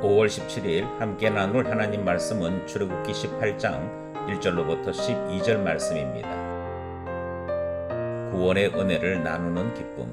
5월 17일 함께 나눌 하나님 말씀은 출애굽기 18장 1절로부터 12절 말씀입니다. 구원의 은혜를 나누는 기쁨.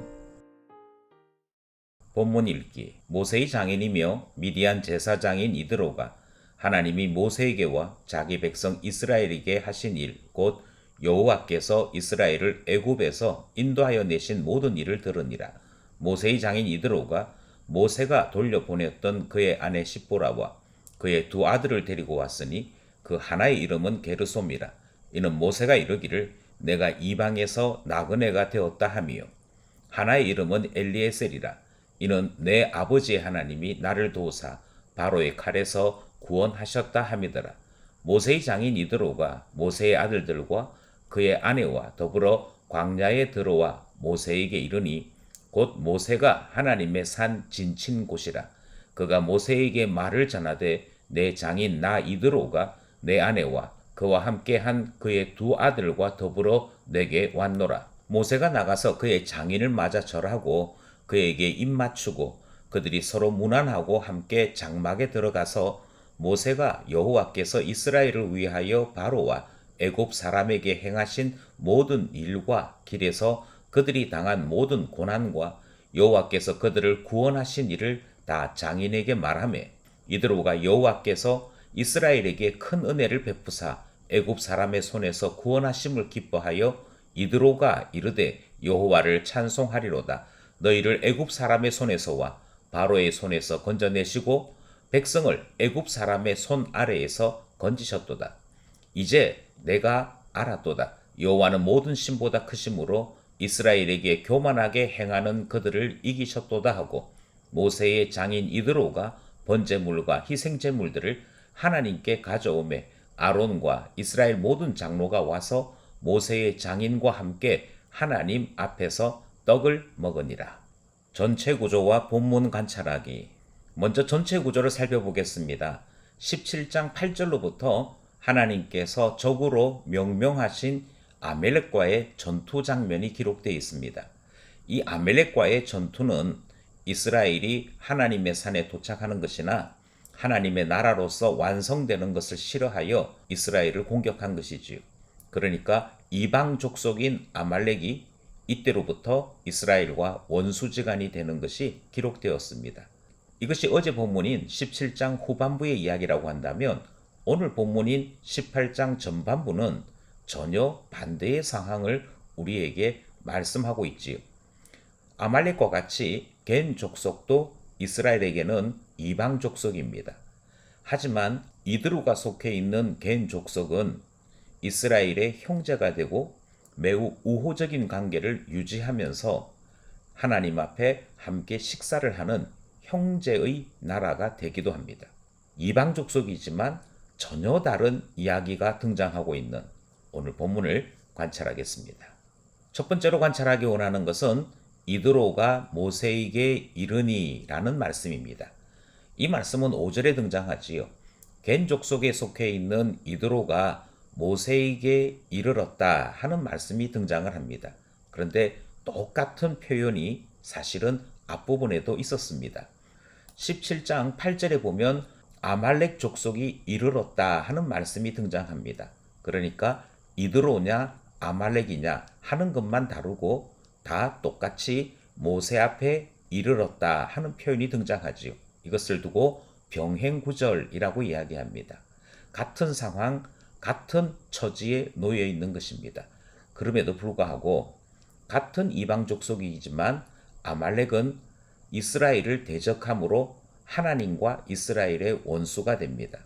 본문 읽기. 모세의 장인이며 미디안 제사장인 이드로가 하나님이 모세에게와 자기 백성 이스라엘에게 하신 일, 곧 여호와께서 이스라엘을 애굽에서 인도하여 내신 모든 일을 들으니라. 모세의 장인 이드로가 모세가 돌려보냈던 그의 아내 십보라와 그의 두 아들을 데리고 왔으니 그 하나의 이름은 게르솜이라. 이는 모세가 이르기를 내가 이방에서 나그네가 되었다 하미요. 하나의 이름은 엘리에셀이라. 이는 내 아버지의 하나님이 나를 도우사 바로의 칼에서 구원하셨다 함이더라. 모세의 장인 이드로가 모세의 아들들과 그의 아내와 더불어 광야에 들어와 모세에게 이르니 곧 모세가 하나님의 산 진친 곳이라. 그가 모세에게 말을 전하되 내 장인 나 이드로가 내 아내와 그와 함께 한 그의 두 아들과 더불어 내게 왔노라. 모세가 나가서 그의 장인을 맞아 절하고 그에게 입 맞추고 그들이 서로 문안하고 함께 장막에 들어가서 모세가 여호와께서 이스라엘을 위하여 바로와 애굽 사람에게 행하신 모든 일과 길에서 그들이 당한 모든 고난과 여호와께서 그들을 구원하신 일을 다 장인에게 말하매 이드로가 여호와께서 이스라엘에게 큰 은혜를 베푸사 애굽 사람의 손에서 구원하심을 기뻐하여 이드로가 이르되 여호와를 찬송하리로다. 너희를 애굽 사람의 손에서와 바로의 손에서 건져내시고 백성을 애굽 사람의 손 아래에서 건지셨도다. 이제 내가 알았도다. 여호와는 모든 신보다 크심으로 이스라엘에게 교만하게 행하는 그들을 이기셨도다 하고 모세의 장인 이드로가 번제물과 희생제물들을 하나님께 가져오매 아론과 이스라엘 모든 장로가 와서 모세의 장인과 함께 하나님 앞에서 떡을 먹으니라. 전체 구조와 본문 관찰하기. 먼저 전체 구조를 살펴보겠습니다. 17장 8절로부터 하나님께서 적으로 명명하신 아멜렉과의 전투 장면이 기록되어 있습니다. 이 아멜렉과의 전투는 이스라엘이 하나님의 산에 도착하는 것이나 하나님의 나라로서 완성되는 것을 싫어하여 이스라엘을 공격한 것이지요. 그러니까 이방 족속인 아말렉이 이때로부터 이스라엘과 원수지간이 되는 것이 기록되었습니다. 이것이 어제 본문인 17장 후반부의 이야기라고 한다면 오늘 본문인 18장 전반부는 전혀 반대의 상황을 우리에게 말씀하고 있지요. 아말렉과 같이 겐 족속도 이스라엘에게는 이방 족속입니다. 하지만 이드루가 속해 있는 겐 족속은 이스라엘의 형제가 되고 매우 우호적인 관계를 유지하면서 하나님 앞에 함께 식사를 하는 형제의 나라가 되기도 합니다. 이방 족속이지만 전혀 다른 이야기가 등장하고 있는 오늘 본문을 관찰하겠습니다. 첫 번째로 관찰하기 원하는 것은 이드로가 모세에게 이르니라는 말씀입니다. 이 말씀은 5절에 등장하지요. 겐 족속에 속해 있는 이드로가 모세에게 이르렀다 하는 말씀이 등장을 합니다. 그런데 똑같은 표현이 사실은 앞부분에도 있었습니다. 17장 8절에 보면 아말렉 족속이 이르렀다 하는 말씀이 등장합니다. 그러니까 이드로냐 아말렉이냐 하는 것만 다르고 다 똑같이 모세 앞에 이르렀다 하는 표현이 등장하지요. 이것을 두고 병행구절이라고 이야기합니다. 같은 상황, 같은 처지에 놓여 있는 것입니다. 그럼에도 불구하고 같은 이방 족속이지만 아말렉은 이스라엘을 대적함으로 하나님과 이스라엘의 원수가 됩니다.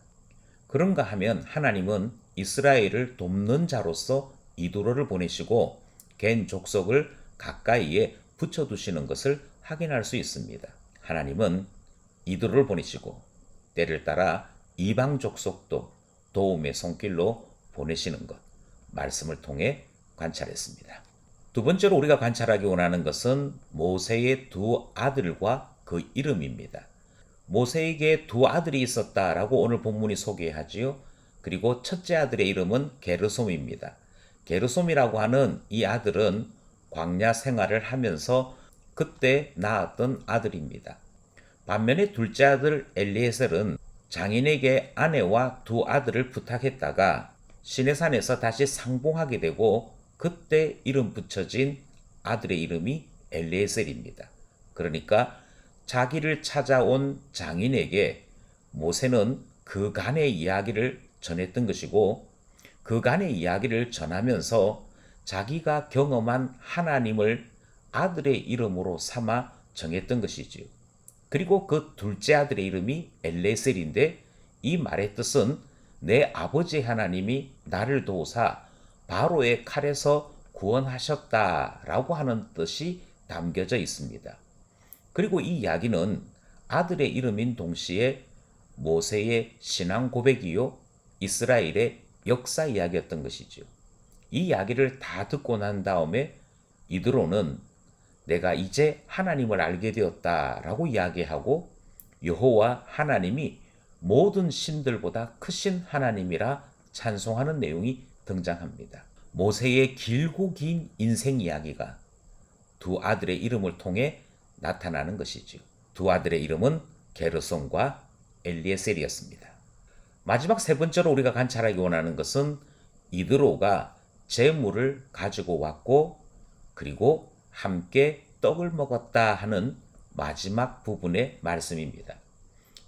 그런가 하면 하나님은 이스라엘을 돕는 자로서 이드로를 보내시고 겐 족속을 가까이에 붙여두시는 것을 확인할 수 있습니다. 하나님은 이드로를 보내시고 때를 따라 이방 족속도 도움의 손길로 보내시는 것, 말씀을 통해 관찰했습니다. 두 번째로 우리가 관찰하기 원하는 것은 모세의 두 아들과 그 이름입니다. 모세에게 두 아들이 있었다라고 오늘 본문이 소개하지요. 그리고 첫째 아들의 이름은 게르솜입니다. 게르솜이라고 하는 이 아들은 광야 생활을 하면서 그때 낳았던 아들입니다. 반면에 둘째 아들 엘리에셀은 장인에게 아내와 두 아들을 부탁했다가 시내산에서 다시 상봉하게 되고 그때 이름 붙여진 아들의 이름이 엘리에셀입니다. 그러니까 자기를 찾아온 장인에게 모세는 그간의 이야기를 전했던 것이고 그간의 이야기를 전하면서 자기가 경험한 하나님을 아들의 이름으로 삼아 정했던 것이지요. 그리고 그 둘째 아들의 이름이 엘레셀인데 이 말의 뜻은 내 아버지 하나님이 나를 도우사 바로의 칼에서 구원하셨다라고 하는 뜻이 담겨져 있습니다. 그리고 이 이야기는 아들의 이름인 동시에 모세의 신앙 고백이요 이스라엘의 역사 이야기였던 것이죠. 이 이야기를 다 듣고 난 다음에 이드로는 내가 이제 하나님을 알게 되었다라고 이야기하고 여호와 하나님이 모든 신들보다 크신 하나님이라 찬송하는 내용이 등장합니다. 모세의 길고 긴 인생 이야기가 두 아들의 이름을 통해 나타나는 것이죠. 두 아들의 이름은 게르손과 엘리에셀이었습니다. 마지막 세 번째로 우리가 관찰하기 원하는 것은 이드로가 재물을 가지고 왔고 그리고 함께 떡을 먹었다 하는 마지막 부분의 말씀입니다.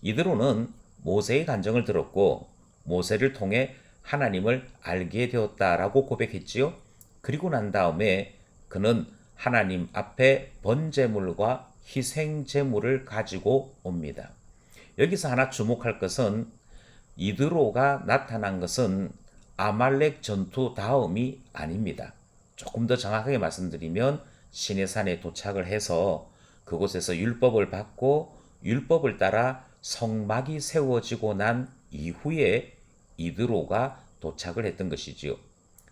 이드로는 모세의 간증을 들었고 모세를 통해 하나님을 알게 되었다라고 고백했지요. 그리고 난 다음에 그는 하나님 앞에 번제물과 희생제물을 가지고 옵니다. 여기서 하나 주목할 것은 이드로가 나타난 것은 아말렉 전투 다음이 아닙니다. 조금 더 정확하게 말씀드리면 시내산에 도착을 해서 그곳에서 율법을 받고 율법을 따라 성막이 세워지고 난 이후에 이드로가 도착을 했던 것이지요.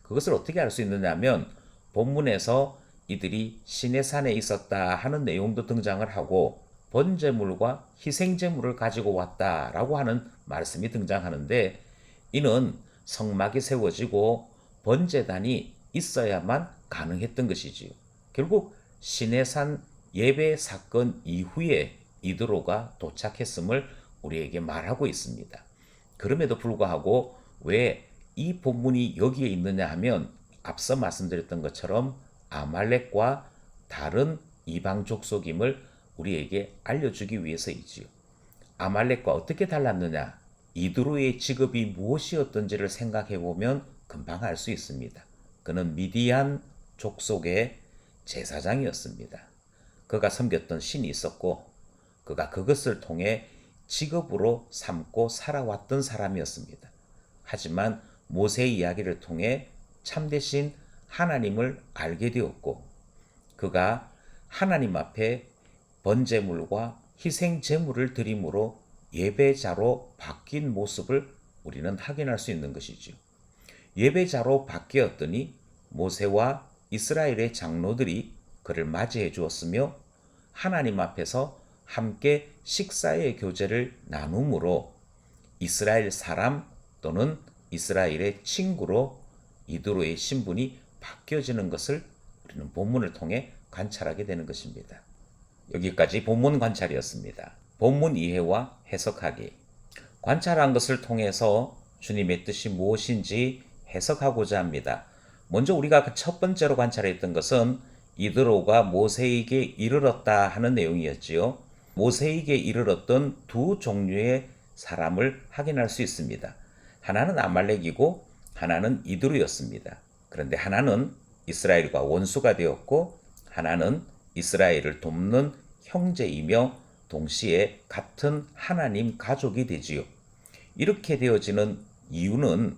그것을 어떻게 알 수 있느냐 하면 본문에서 이들이 시내산에 있었다 하는 내용도 등장을 하고 번제물과 희생제물을 가지고 왔다라고 하는 말씀이 등장하는데 이는 성막이 세워지고 번제단이 있어야만 가능했던 것이지요. 결국 시내산 예배 사건 이후에 이드로가 도착했음을 우리에게 말하고 있습니다. 그럼에도 불구하고 왜 이 본문이 여기에 있느냐 하면 앞서 말씀드렸던 것처럼 아말렉과 다른 이방 족속임을 우리에게 알려주기 위해서이지요. 아말렉과 어떻게 달랐느냐? 이드로의 직업이 무엇이었던지를 생각해 보면 금방 알 수 있습니다. 그는 미디안 족속의 제사장이었습니다. 그가 섬겼던 신이 있었고 그가 그것을 통해 직업으로 삼고 살아왔던 사람이었습니다. 하지만 모세의 이야기를 통해 참되신 하나님을 알게 되었고 그가 하나님 앞에 번제물과 희생제물을 드림으로 예배자로 바뀐 모습을 우리는 확인할 수 있는 것이죠. 예배자로 바뀌었더니 모세와 이스라엘의 장로들이 그를 맞이해 주었으며 하나님 앞에서 함께 식사의 교제를 나눔으로 이스라엘 사람 또는 이스라엘의 친구로 이드로의 신분이 바뀌어지는 것을 우리는 본문을 통해 관찰하게 되는 것입니다. 여기까지 본문 관찰이었습니다. 본문 이해와 해석하기. 관찰한 것을 통해서 주님의 뜻이 무엇인지 해석하고자 합니다. 먼저 우리가 첫 번째로 관찰했던 것은 이드로가 모세에게 이르렀다 하는 내용이었지요. 모세에게 이르렀던 두 종류의 사람을 확인할 수 있습니다. 하나는 아말렉이고 하나는 이드로였습니다. 그런데 하나는 이스라엘과 원수가 되었고 하나는 이스라엘을 돕는 형제이며 동시에 같은 하나님 가족이 되지요. 이렇게 되어지는 이유는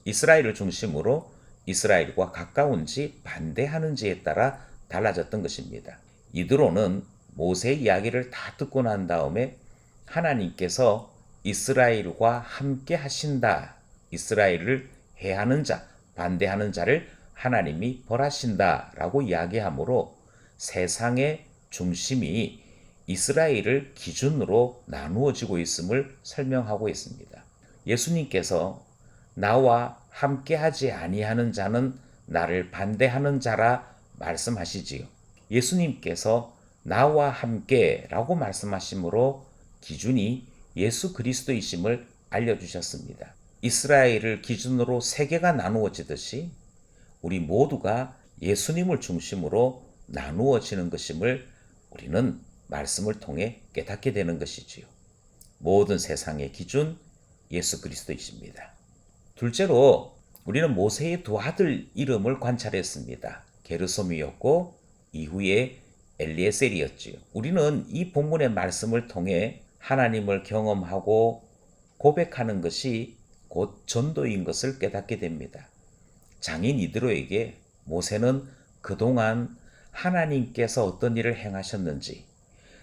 이스라엘을 중심으로 이스라엘과 가까운지 반대하는지에 따라 달라졌던 것입니다. 이드로는 모세의 이야기를 다 듣고 난 다음에 하나님께서 이스라엘과 함께 하신다. 이스라엘을 해하는 자, 반대하는 자를 하나님이 벌하신다 라고 이야기하므로 세상의 중심이 이스라엘을 기준으로 나누어지고 있음을 설명하고 있습니다. 예수님께서 나와 함께하지 아니하는 자는 나를 반대하는 자라 말씀하시지요. 예수님께서 나와 함께 라고 말씀하심으로 기준이 예수 그리스도이심을 알려주셨습니다. 이스라엘을 기준으로 세계가 나누어지듯이 우리 모두가 예수님을 중심으로 나누어지는 것임을 우리는 말씀을 통해 깨닫게 되는 것이지요. 모든 세상의 기준 예수 그리스도이십니다. 둘째로 우리는 모세의 두 아들 이름을 관찰했습니다. 게르솜이었고 이후에 엘리에셀이었지요. 우리는 이 본문의 말씀을 통해 하나님을 경험하고 고백하는 것이 곧 전도인 것을 깨닫게 됩니다. 장인 이드로에게 모세는 그동안 하나님께서 어떤 일을 행하셨는지,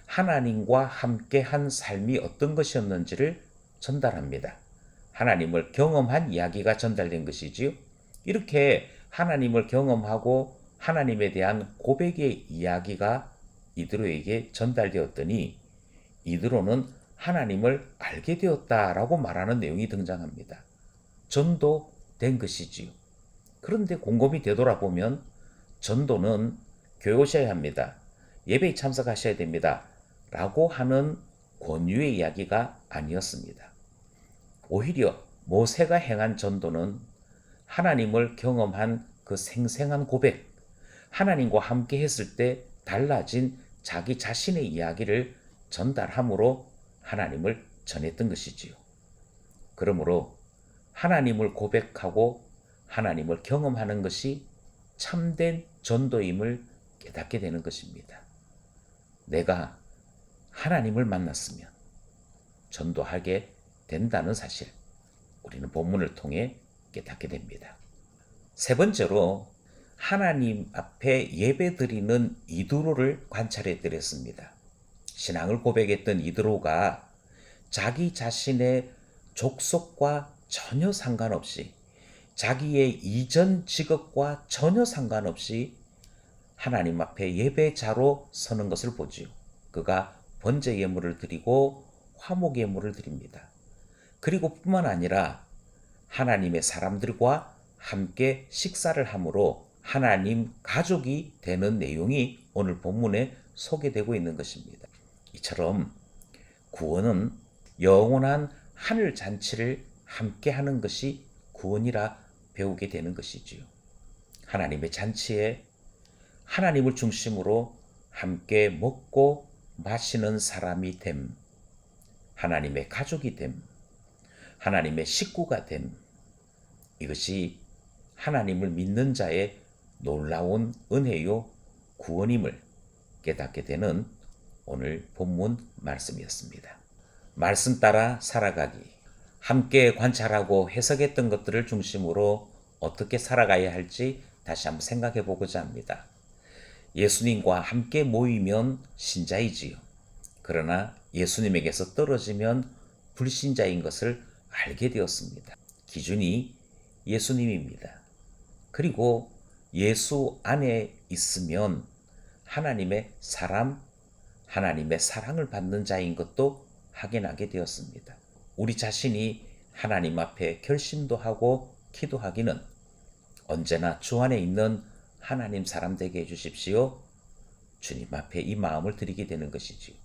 하나님과 함께한 삶이 어떤 것이었는지를 전달합니다. 하나님을 경험한 이야기가 전달된 것이지요. 이렇게 하나님을 경험하고 하나님에 대한 고백의 이야기가 이드로에게 전달되었더니 이드로는 하나님을 알게 되었다라고 말하는 내용이 등장합니다. 전도된 것이지요. 그런데 곰곰이 되돌아보면 전도는 교회 오셔야 합니다. 예배에 참석하셔야 됩니다. 라고 하는 권유의 이야기가 아니었습니다. 오히려 모세가 행한 전도는 하나님을 경험한 그 생생한 고백, 하나님과 함께 했을 때 달라진 자기 자신의 이야기를 전달함으로 하나님을 전했던 것이지요. 그러므로 하나님을 고백하고 하나님을 경험하는 것이 참된 전도임을 깨닫게 되는 것입니다. 내가 하나님을 만났으면 전도하게 된다는 사실, 우리는 본문을 통해 깨닫게 됩니다. 세 번째로 하나님 앞에 예배드리는 이드로를 관찰해 드렸습니다. 신앙을 고백했던 이드로가 자기 자신의 족속과 전혀 상관없이, 자기의 이전 직업과 전혀 상관없이 하나님 앞에 예배자로 서는 것을 보지요. 그가 번제 예물을 드리고 화목 예물을 드립니다. 그리고 뿐만 아니라 하나님의 사람들과 함께 식사를 함으로 하나님 가족이 되는 내용이 오늘 본문에 소개되고 있는 것입니다. 이처럼 구원은 영원한 하늘 잔치를 함께 하는 것이 구원이라 배우게 되는 것이지요. 하나님의 잔치에 하나님을 중심으로 함께 먹고 마시는 사람이 됨, 하나님의 가족이 됨, 하나님의 식구가 됨, 이것이 하나님을 믿는 자의 놀라운 은혜요 구원임을 깨닫게 되는 오늘 본문 말씀이었습니다. 말씀 따라 살아가기, 함께 관찰하고 해석했던 것들을 중심으로 어떻게 살아가야 할지 다시 한번 생각해 보고자 합니다. 예수님과 함께 모이면 신자이지요. 그러나 예수님에게서 떨어지면 불신자인 것을 알게 되었습니다. 기준이 예수님입니다. 그리고 예수 안에 있으면 하나님의 사람, 하나님의 사랑을 받는 자인 것도 확인하게 되었습니다. 우리 자신이 하나님 앞에 결심도 하고 기도하기는 언제나 주 안에 있는 하나님 사람 되게 해주십시오. 주님 앞에 이 마음을 드리게 되는 것이지요.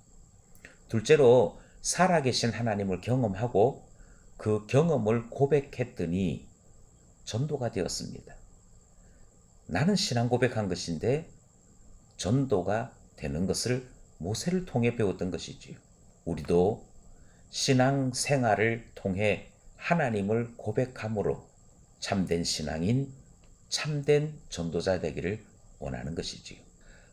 둘째로 살아계신 하나님을 경험하고 그 경험을 고백했더니 전도가 되었습니다. 나는 신앙 고백한 것인데 전도가 되는 것을 모세를 통해 배웠던 것이지요. 우리도 신앙 생활을 통해 하나님을 고백함으로 참된 신앙인, 참된 전도자 되기를 원하는 것이지요.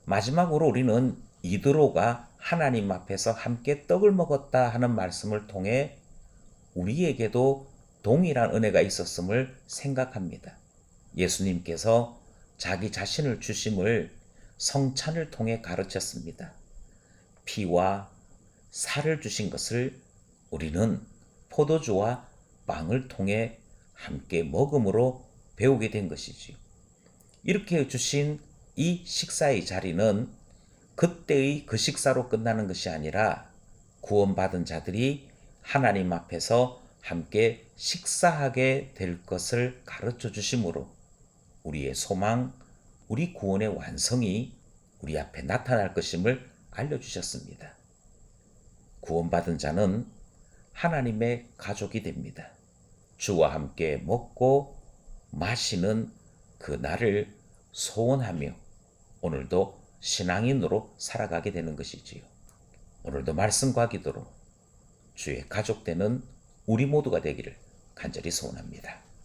마지막으로 우리는 이드로가 하나님 앞에서 함께 떡을 먹었다 하는 말씀을 통해 우리에게도 동일한 은혜가 있었음을 생각합니다. 예수님께서 자기 자신을 주심을 성찬을 통해 가르쳤습니다. 피와 살을 주신 것을 우리는 포도주와 빵을 통해 함께 먹음으로 배우게 된 것이지요. 이렇게 주신 이 식사의 자리는 그때의 그 식사로 끝나는 것이 아니라 구원받은 자들이 하나님 앞에서 함께 식사하게 될 것을 가르쳐 주심으로 우리의 소망, 우리 구원의 완성이 우리 앞에 나타날 것임을 알려주셨습니다. 구원받은 자는 하나님의 가족이 됩니다. 주와 함께 먹고 마시는 그 날을 소원하며 오늘도 신앙인으로 살아가게 되는 것이지요. 오늘도 말씀과 기도로 주의 가족 되는 우리 모두가 되기를 간절히 소원합니다.